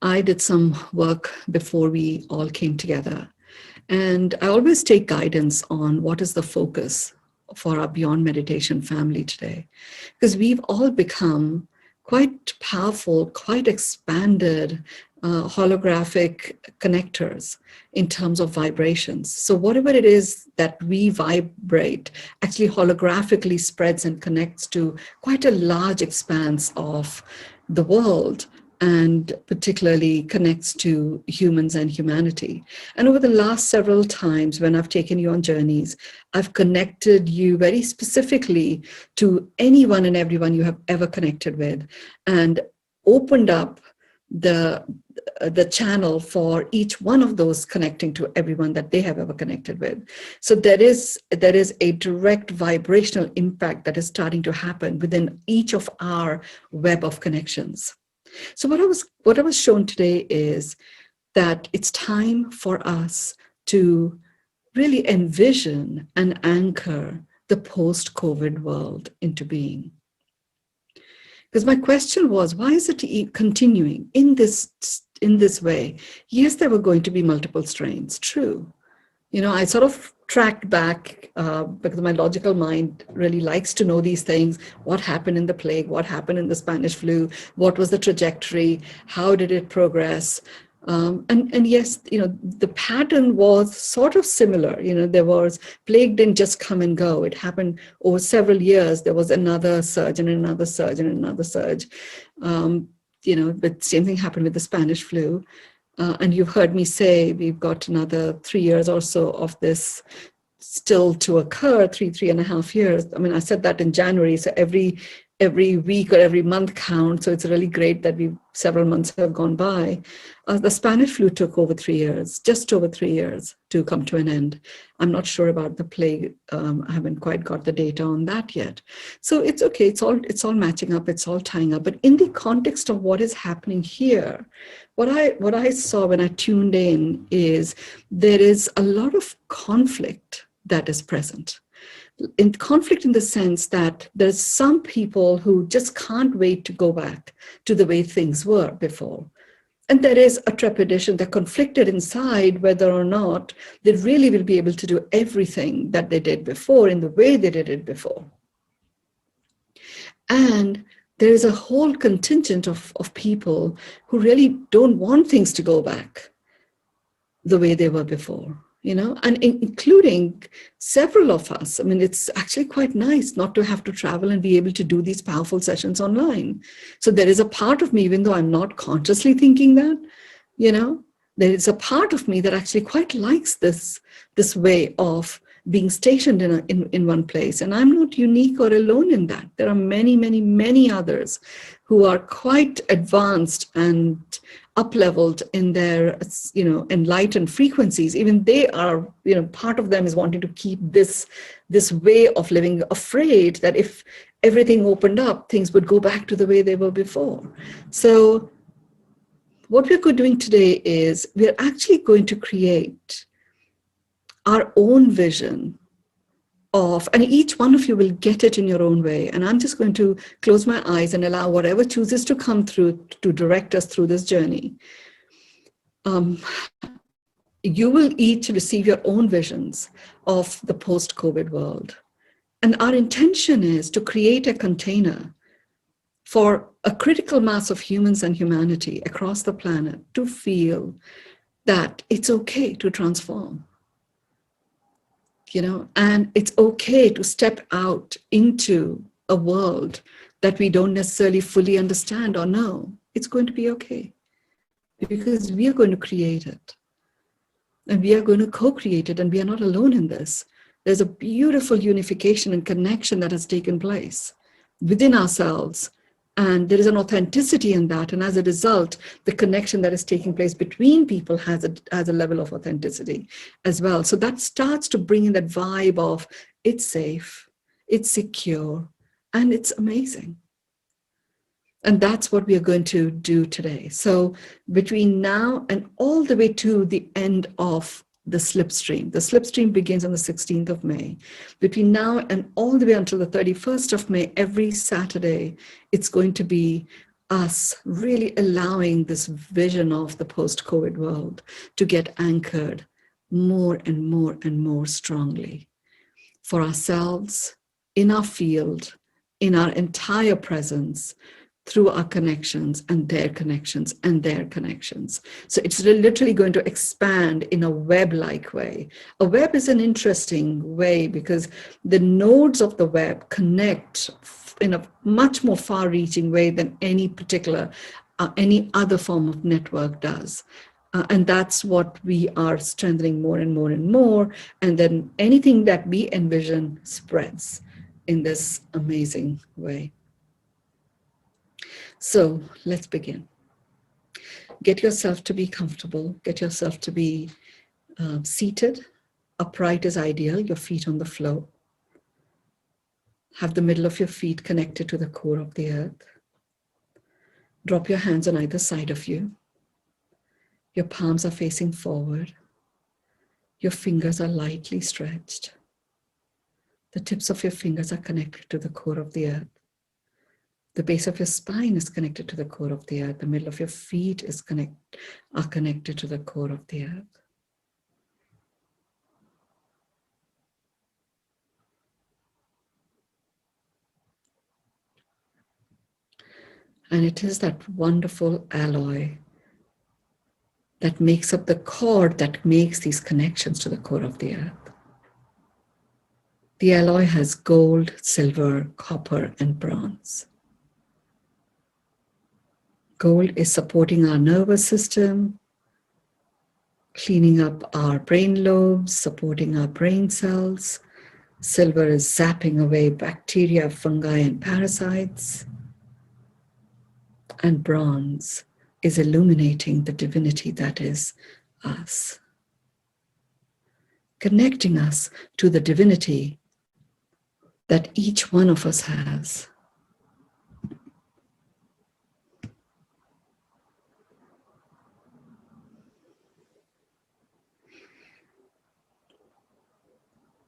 I did some work before we all came together. And I always take guidance on what is the focus for our Beyond Meditation family today. Because we've all become quite powerful, quite expanded holographic connectors in terms of vibrations. So whatever it is that we vibrate actually holographically spreads and connects to quite a large expanse of the world, and particularly connects to humans and humanity. And over the last several times when I've taken you on journeys, I've connected you very specifically to anyone and everyone you have ever connected with, and opened up the channel for each one of those connecting to everyone that they have ever connected with. So there is a direct vibrational impact that is starting to happen within each of our web of connections. So what I was shown today is that it's time for us to really envision and anchor the post-COVID world into being. Because my question was, why is it continuing in this way? Yes, there were going to be multiple strains, true. I sort of tracked back because my logical mind really likes to know these things. What happened in the plague? What happened in the Spanish flu? What was the trajectory? How did it progress? And yes, the pattern was sort of similar. There was plague didn't just come and go. It happened over several years. There was another surge and another surge and another surge. But same thing happened with the Spanish flu. And you've heard me say we've got another 3 years or so of this still to occur, 3.5 years. I mean, I said that in January, so every week or every month counts. So it's really great that several months have gone by. The Spanish flu took over 3 years, just over 3 years to come to an end. I'm not sure about the plague. I haven't quite got the data on that yet. So it's okay. It's all matching up. It's all tying up. But in the context of what is happening here, what I saw when I tuned in is there is a lot of conflict that is present. In conflict in the sense that there's some people who just can't wait to go back to the way things were before. And there is a trepidation. They're conflicted inside whether or not they really will be able to do everything that they did before in the way they did it before. And there is a whole contingent of people who really don't want things to go back the way they were before. And including several of us. I mean, it's actually quite nice not to have to travel and be able to do these powerful sessions online. So there is a part of me, even though I'm not consciously thinking that, there is a part of me that actually quite likes this way of being stationed in one place. And I'm not unique or alone in that. There are many, many, many others who are quite advanced and up-leveled in their, enlightened frequencies. Even they are, part of them is wanting to keep this way of living, afraid that if everything opened up, things would go back to the way they were before. So what we're doing today is we're actually going to create our own vision of, and each one of you will get it in your own way. And I'm just going to close my eyes and allow whatever chooses to come through to direct us through this journey. You will each receive your own visions of the post-COVID world. And our intention is to create a container for a critical mass of humans and humanity across the planet to feel that it's okay to transform. And it's okay to step out into a world that we don't necessarily fully understand or know. It's going to be okay because we are going to create it and we are going to co-create it, and we are not alone in this. There's a beautiful unification and connection that has taken place within ourselves, and there is an authenticity in that. And as a result, the connection that is taking place between people has a level of authenticity as well. So that starts to bring in that vibe of it's safe, it's secure, and it's amazing. And that's what we are going to do today. So between now and all the way to the end of the slipstream begins on the 16th of May. Between now and all the way until the 31st of May, every Saturday, it's going to be us really allowing this vision of the post-COVID world to get anchored more and more and more strongly for ourselves, in our field, in our entire presence, through our connections and their connections and their connections. So it's literally going to expand in a web-like way. A web is an interesting way because the nodes of the web connect in a much more far-reaching way than any particular, any other form of network does. And that's what we are strengthening more and more and more. And then anything that we envision spreads in this amazing way. So let's begin. Get yourself to be comfortable. Get yourself to be seated. Upright is ideal, your feet on the floor. Have the middle of your feet connected to the core of the earth. Drop your hands on either side of you. Your palms are facing forward. Your fingers are lightly stretched. The tips of your fingers are connected to the core of the earth. The base of your spine is connected to the core of the earth. The middle of your feet are connected to the core of the earth. And it is that wonderful alloy that makes up the cord that makes these connections to the core of the earth. The alloy has gold, silver, copper, and bronze. Gold is supporting our nervous system, cleaning up our brain lobes, supporting our brain cells. Silver is zapping away bacteria, fungi, and parasites. And bronze is illuminating the divinity that is us, connecting us to the divinity that each one of us has.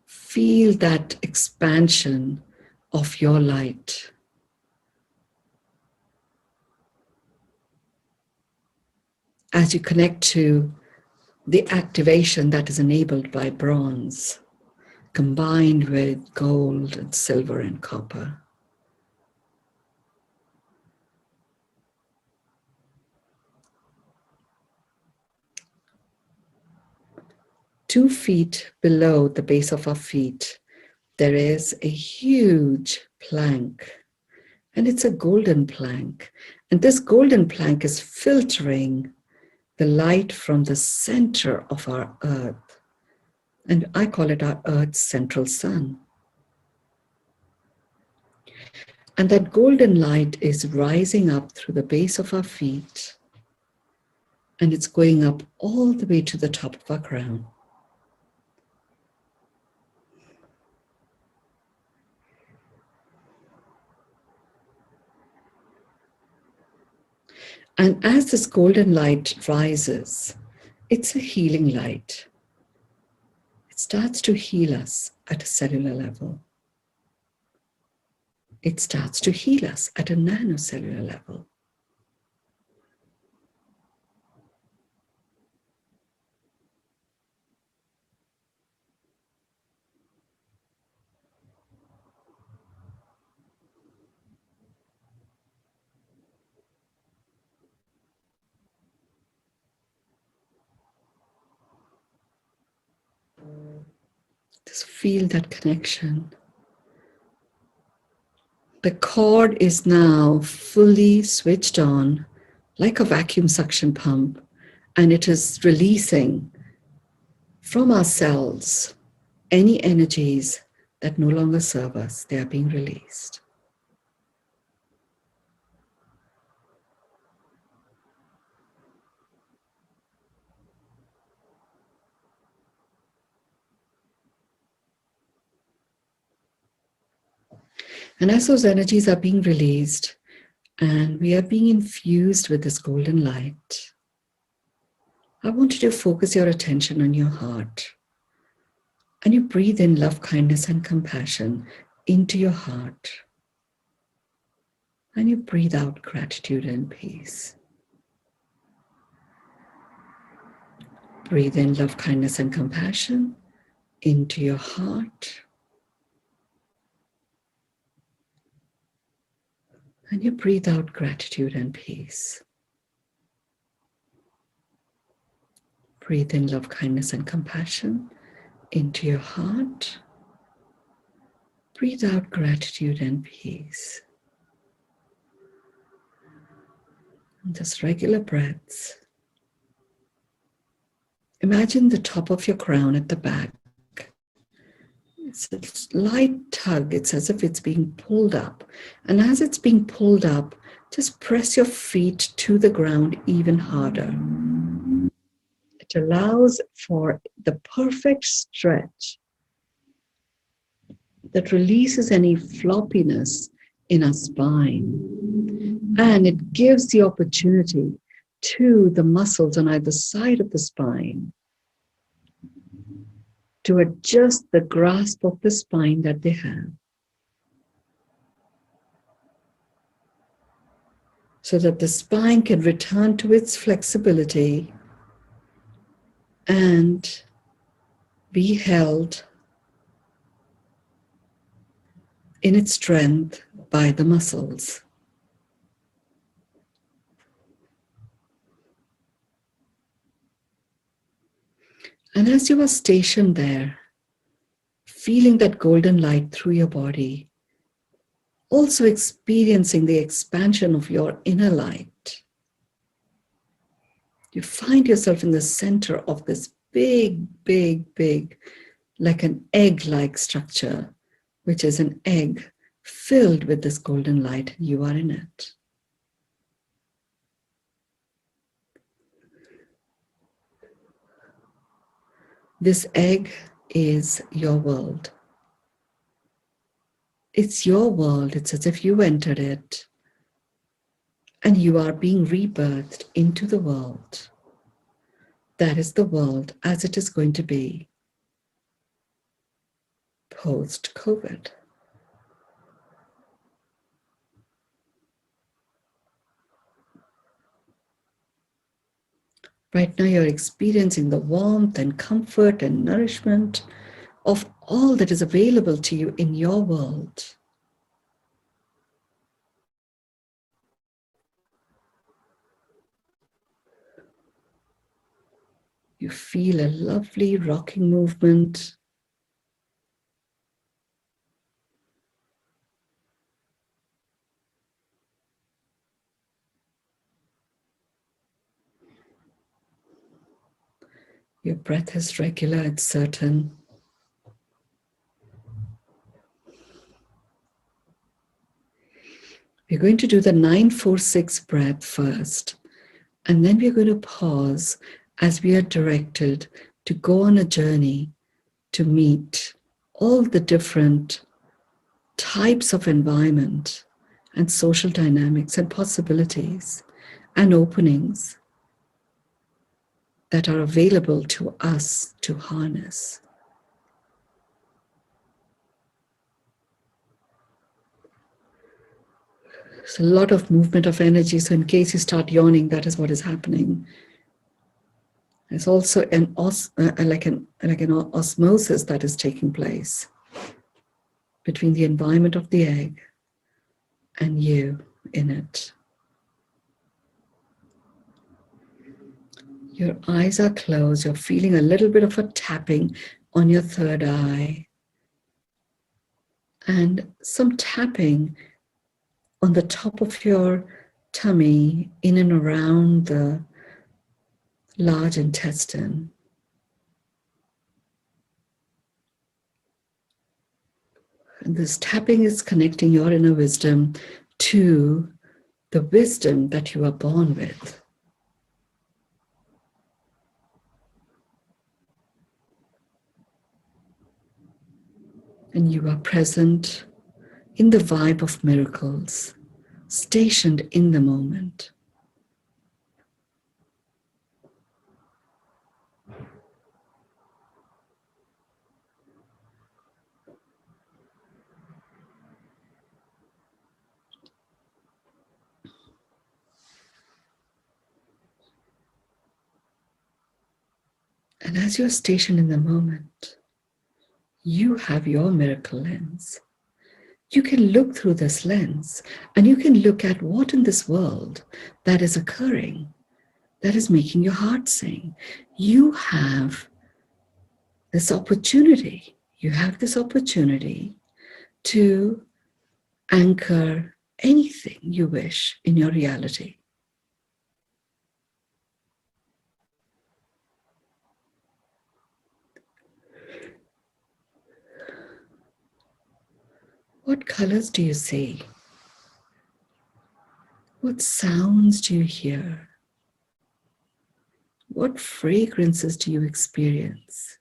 Feel that expansion of your light. As you connect to the activation that is enabled by bronze, combined with gold and silver and copper. Two feet below the base of our feet, there is a huge plank, and it's a golden plank. And this golden plank is filtering the light from the center of our earth. And I call it our earth's central sun. And that golden light is rising up through the base of our feet, and it's going up all the way to the top of our crown. And as this golden light rises, it's a healing light. It starts to heal us at a cellular level. It starts to heal us at a nanocellular level. Just feel that connection. The cord is now fully switched on like a vacuum suction pump, and it is releasing from our cells any energies that no longer serve us. They are being released. And as those energies are being released and we are being infused with this golden light, I want you to focus your attention on your heart. And you breathe in love, kindness, and compassion into your heart. And you breathe out gratitude and peace. Breathe in love, kindness, and compassion into your heart. And you breathe out gratitude and peace. Breathe in love, kindness, and compassion into your heart. Breathe out gratitude and peace. And just regular breaths. Imagine the top of your crown at the back. It's a light tug. It's as if it's being pulled up. And as it's being pulled up, just press your feet to the ground even harder. It allows for the perfect stretch that releases any floppiness in our spine. And it gives the opportunity to the muscles on either side of the spine to adjust the grasp of the spine that they have, so that the spine can return to its flexibility and be held in its strength by the muscles. And as you are stationed there, feeling that golden light through your body, also experiencing the expansion of your inner light, you find yourself in the center of this big, like an egg-like structure, which is an egg filled with this golden light. You are in it. This egg is your world. It's your world. It's as if you entered it and you are being rebirthed into the world. That is the world as it is going to be post-COVID. Right now, you're experiencing the warmth and comfort and nourishment of all that is available to you in your world. You feel a lovely rocking movement. Your breath is regular, it's certain. We're going to do the 9-4-6 breath first, and then we're going to pause as we are directed to go on a journey to meet all the different types of environment and social dynamics and possibilities and openings that are available to us to harness. There's a lot of movement of energy, so in case you start yawning, that is what is happening. There's also an osmosis that is taking place between the environment of the egg and you in it. Your eyes are closed. You're feeling a little bit of a tapping on your third eye and some tapping on the top of your tummy in and around the large intestine. And this tapping is connecting your inner wisdom to the wisdom that you are born with. And you are present in the vibe of miracles, stationed in the moment. And as you're stationed in the moment, you have your miracle lens. You can look through this lens and you can look at what in this world that is occurring, that is making your heart sing. You have this opportunity. You have this opportunity to anchor anything you wish in your reality. What colors do you see? What sounds do you hear? What fragrances do you experience?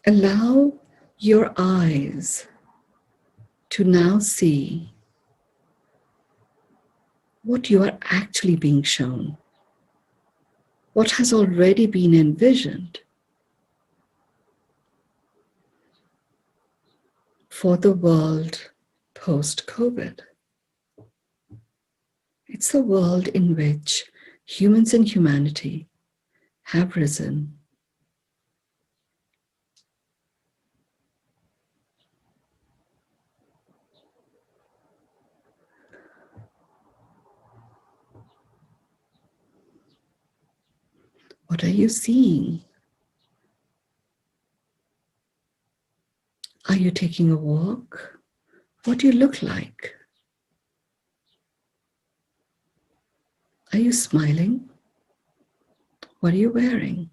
Allow your eyes to now see what you are actually being shown, what has already been envisioned for the world post-COVID. It's a world in which humans and humanity have risen. What are you seeing? Are you taking a walk? What do you look like? Are you smiling? What are you wearing?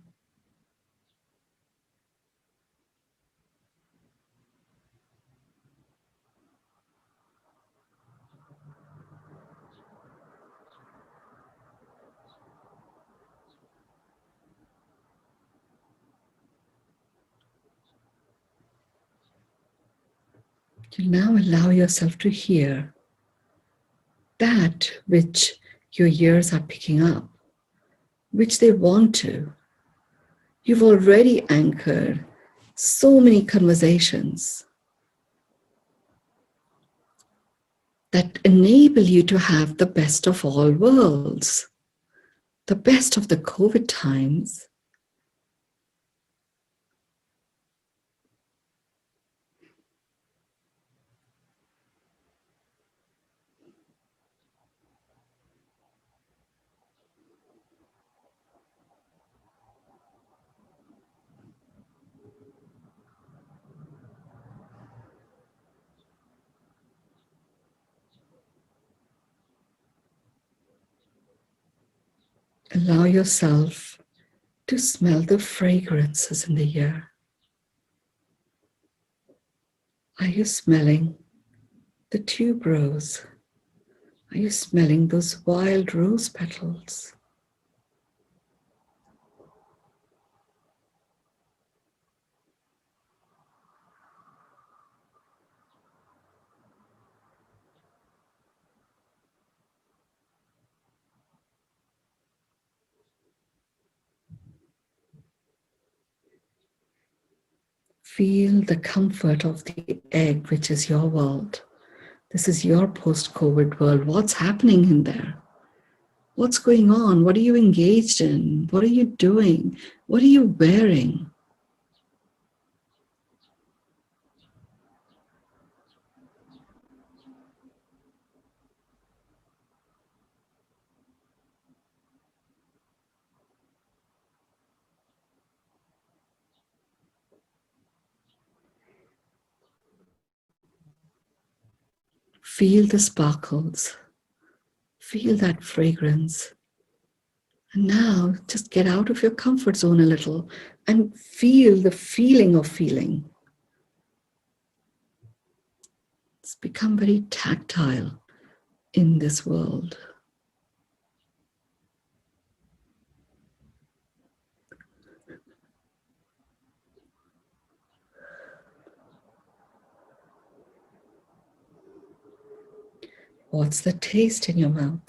You now allow yourself to hear that which your ears are picking up, which they want to. You've already anchored so many conversations that enable you to have the best of all worlds, the best of the COVID times. Allow yourself to smell the fragrances in the air. Are you smelling the tuberose? Are you smelling those wild rose petals? Feel the comfort of the egg, which is your world. This is your post-COVID world. What's happening in there? What's going on? What are you engaged in? What are you doing? What are you wearing? Feel the sparkles. Feel that fragrance. And now just get out of your comfort zone a little and feel the feeling of feeling. It's become very tactile in this world. What's the taste in your mouth?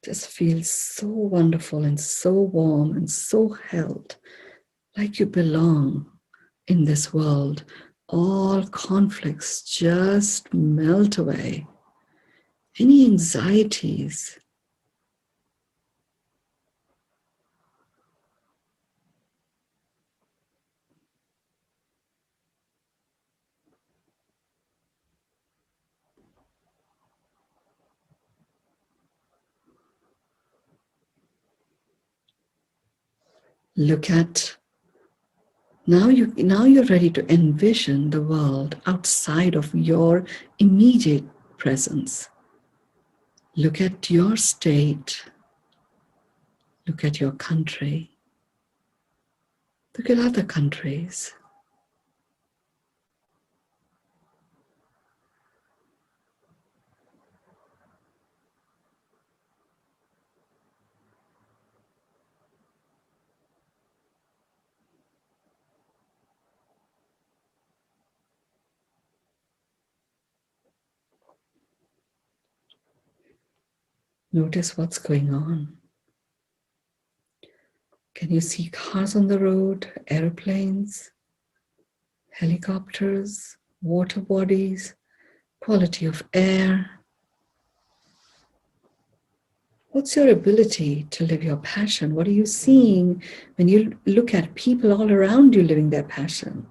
Just feels so wonderful and so warm and so held, like you belong in this world. All conflicts just melt away. Any anxieties, look at now you're ready to envision the world outside of your immediate presence. Look at your state, look at your country, look at other countries. Notice what's going on. Can you see cars on the road, airplanes, helicopters, water bodies, quality of air? What's your ability to live your passion? What are you seeing when you look at people all around you living their passion?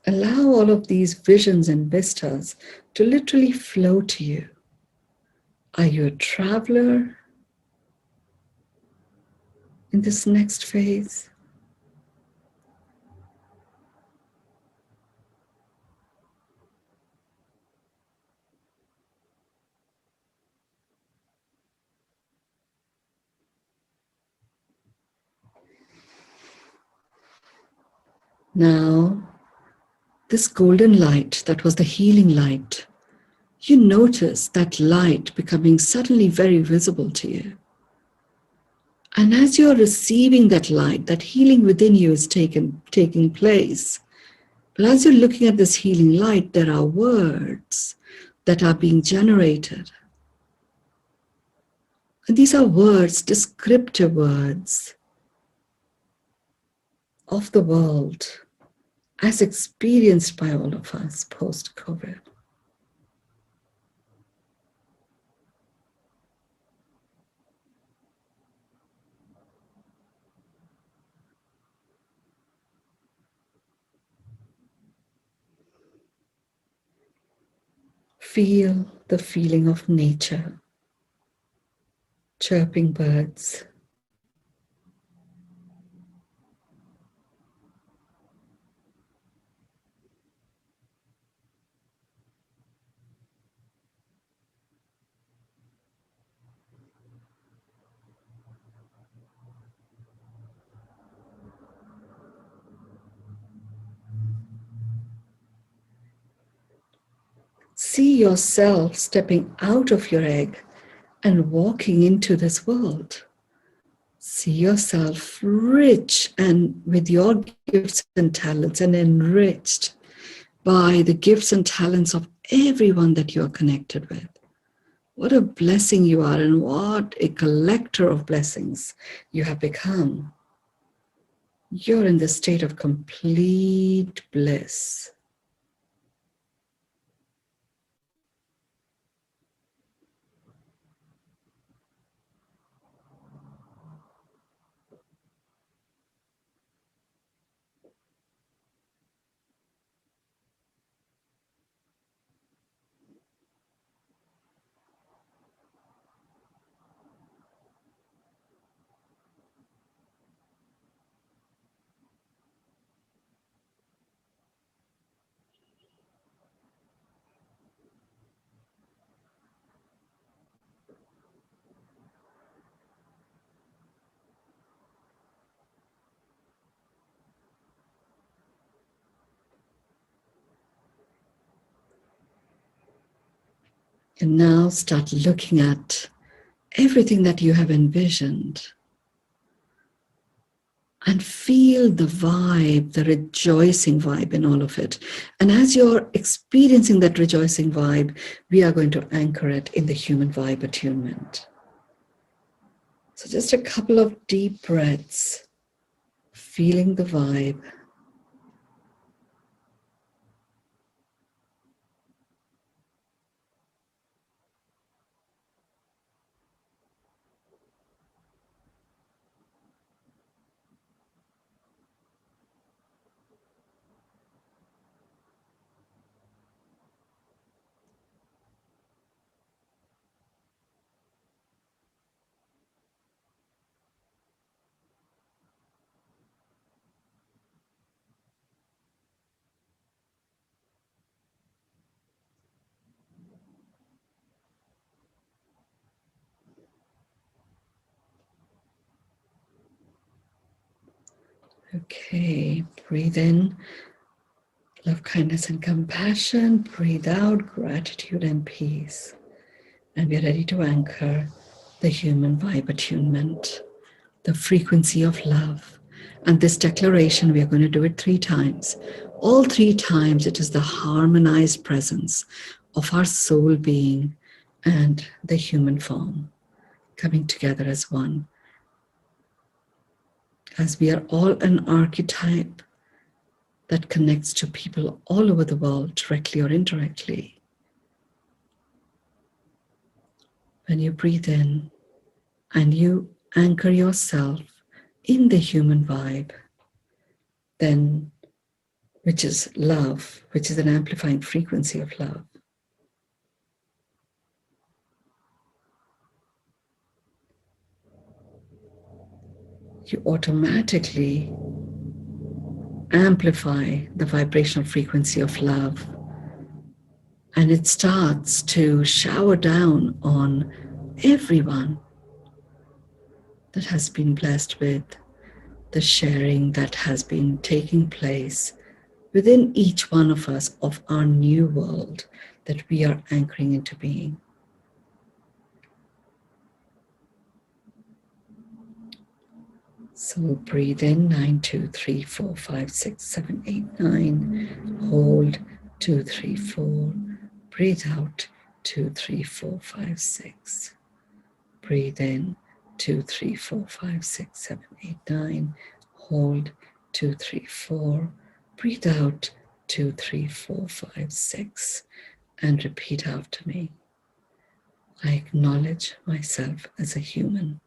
Allow all of these visions and vistas to literally flow to you. Are you a traveler in this next phase? Now, this golden light that was the healing light, you notice that light becoming suddenly very visible to you. And as you're receiving that light, that healing within you is taking place. But as you're looking at this healing light, there are words that are being generated. And these are words, descriptive words of the world as experienced by all of us post-COVID. Feel the feeling of nature, chirping birds, see yourself stepping out of your egg and walking into this world. See yourself rich and with your gifts and talents and enriched by the gifts and talents of everyone that you're connected with. What a blessing you are, and what a collector of blessings you have become. You're in the state of complete bliss. And now start looking at everything that you have envisioned and feel the vibe, the rejoicing vibe in all of it. And as you're experiencing that rejoicing vibe, we are going to anchor it in the human vibe attunement. So just a couple of deep breaths, feeling the vibe. Okay, breathe in, love, kindness, and compassion. Breathe out, gratitude and peace. And we're ready to anchor the human vibe attunement, the frequency of love. And this declaration, we are going to do it 3 times. All 3 times, it is the harmonized presence of our soul being and the human form coming together as one. As we are all an archetype that connects to people all over the world, directly or indirectly. When you breathe in and you anchor yourself in the human vibe, then, which is love, which is an amplifying frequency of love, you automatically amplify the vibrational frequency of love, and it starts to shower down on everyone that has been blessed with the sharing that has been taking place within each one of us of our new world that we are anchoring into being. So breathe in 9, 2, 3, 4, 5, 6, 7, 8, 9. Hold 2, 3, 4. Breathe out 2, 3, 4, 5, 6. Breathe in 2, 3, 4, 5, 6, 7, 8, 9. Hold 2, 3, 4. Breathe out 2, 3, 4, 5, 6. And repeat after me. I acknowledge myself as a human.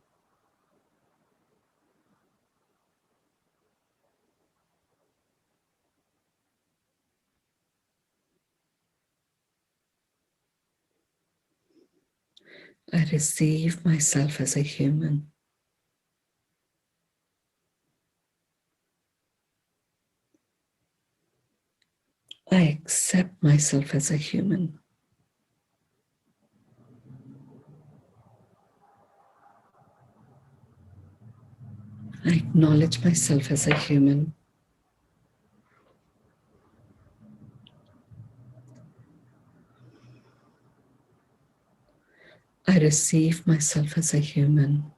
I receive myself as a human. I accept myself as a human. I acknowledge myself as a human. I receive myself as a human.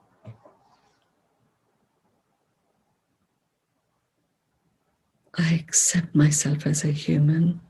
I accept myself as a human.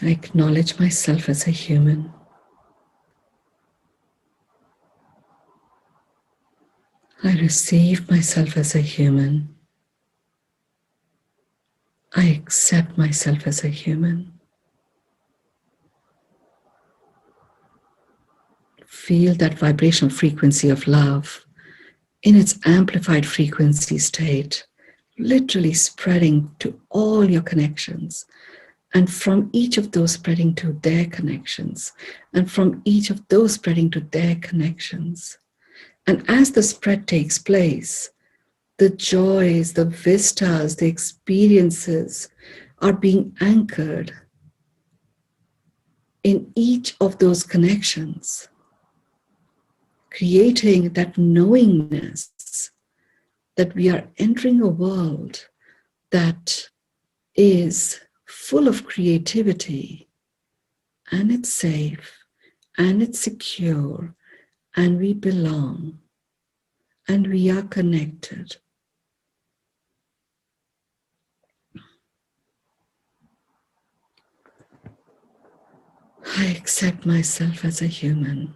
I acknowledge myself as a human. I receive myself as a human. I accept myself as a human. Feel that vibrational frequency of love in its amplified frequency state, literally spreading to all your connections. And from each of those spreading to their connections. And from each of those spreading to their connections. And as the spread takes place, the joys, the vistas, the experiences are being anchored in each of those connections, creating that knowingness that we are entering a world that is full of creativity, and it's safe, and it's secure, and we belong, and we are connected. I accept myself as a human.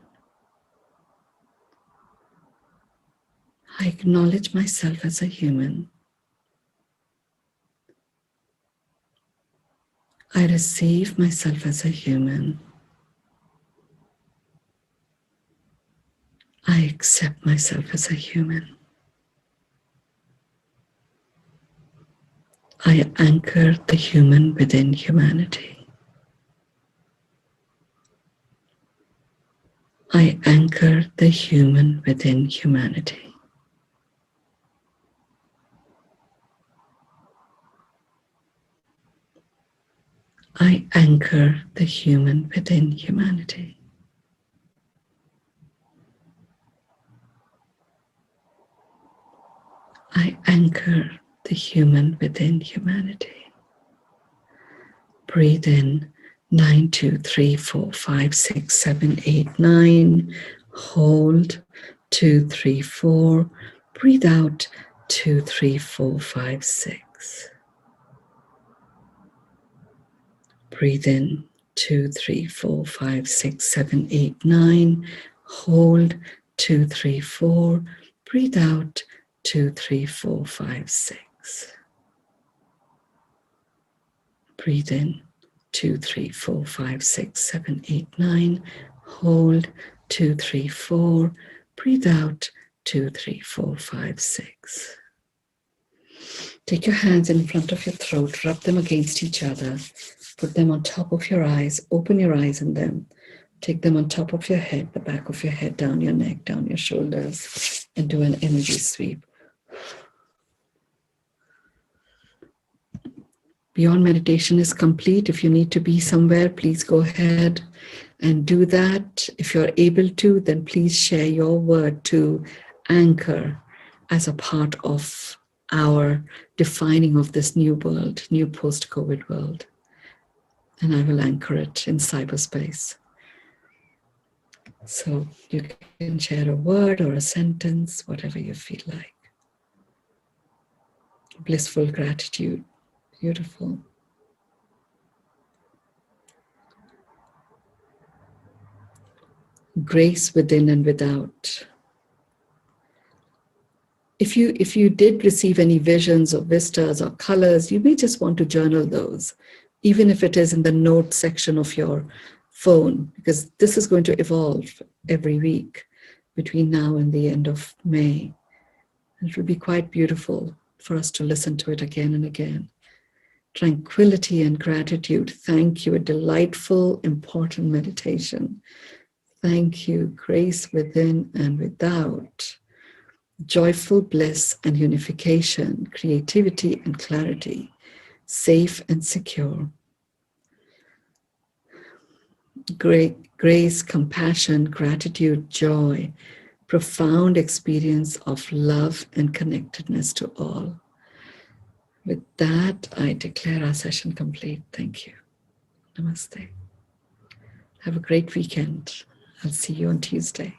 I acknowledge myself as a human. I receive myself as a human. I accept myself as a human. I anchor the human within humanity. I anchor the human within humanity. I anchor the human within humanity. I anchor the human within humanity. Breathe in 9, 2, 3, 4, 5, 6, 7, 8, 9. Hold 2, 3, 4. Breathe out 2, 3, 4, 5, 6. Breathe in 2, 3, 4, 5, 6, 7, 8, 9. Hold 2, 3, 4. Breathe out 2, 3, 4, 5, 6. Breathe in 2, 3, 4, 5, 6, 7, 8, 9. Hold 2, 3, 4. Breathe out 2, 3, 4, 5, 6. Take your hands in front of your throat, rub them against each other, put them on top of your eyes, open your eyes in them, take them on top of your head, the back of your head, down your neck, down your shoulders, and do an energy sweep. Beyond meditation is complete. If you need to be somewhere, please go ahead and do that. If you're able to, then please share your word to anchor as a part of our defining of this new world, new post-COVID world. And I will anchor it in cyberspace. So you can share a word or a sentence, whatever you feel like. Blissful gratitude. Beautiful. Grace within and without. If you did receive any visions or vistas or colors, you may just want to journal those, even if it is in the note section of your phone, because this is going to evolve every week between now and the end of May. It will be quite beautiful for us to listen to it again and again. Tranquility and gratitude. Thank you. A delightful, important meditation. Thank you. Grace within and without. Joyful bliss and unification. Creativity and clarity. Safe and secure. Grace, compassion, gratitude, joy. Profound experience of love and connectedness to all. With that, I declare our session complete. Thank you. Namaste. Have a great weekend. I'll see you on Tuesday.